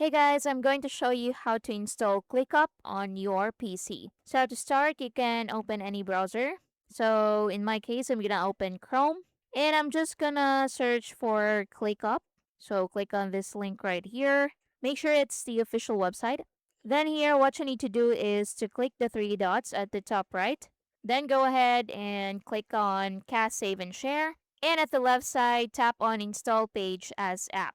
Hey guys, I'm going to show you how to install ClickUp on your PC. So to start, you can open any browser. So in my case, I'm gonna open Chrome and I'm just gonna search for ClickUp. So click on this link right here. Make sure it's the official website. Then here, what you need to do is to click the three dots at the top right. Then go ahead and click on Cast, Save, and Share. And at the left side, tap on Install Page as App.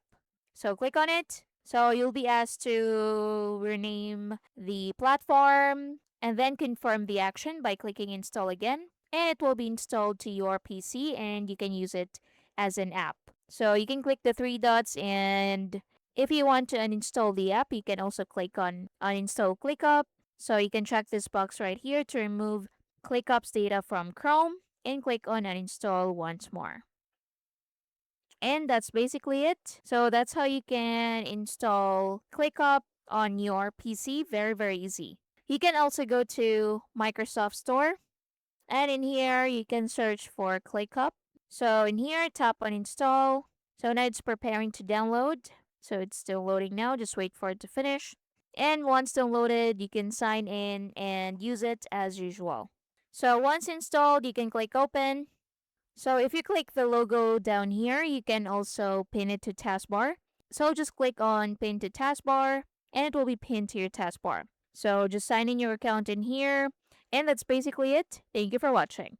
So click on it. So you'll be asked to rename the platform and then confirm the action by clicking install again. And it will be installed to your PC and you can use it as an app. So you can click the three dots, and if you want to uninstall the app, you can also click on uninstall ClickUp. So you can check this box right here to remove ClickUp's data from Chrome and click on uninstall once more. And that's basically it. So that's how you can install ClickUp on your PC. Very, very easy. You can also go to Microsoft Store, and in here you can search for ClickUp. So in here, tap on install. So now it's preparing to download. So it's still loading now. Just wait for it to finish. And once downloaded, you can sign in and use it as usual. So once installed, you can click open. So if you click the logo down here, you can also pin it to taskbar. So just click on pin to taskbar and it will be pinned to your taskbar. So just sign in your account in here, and that's basically it. Thank you for watching.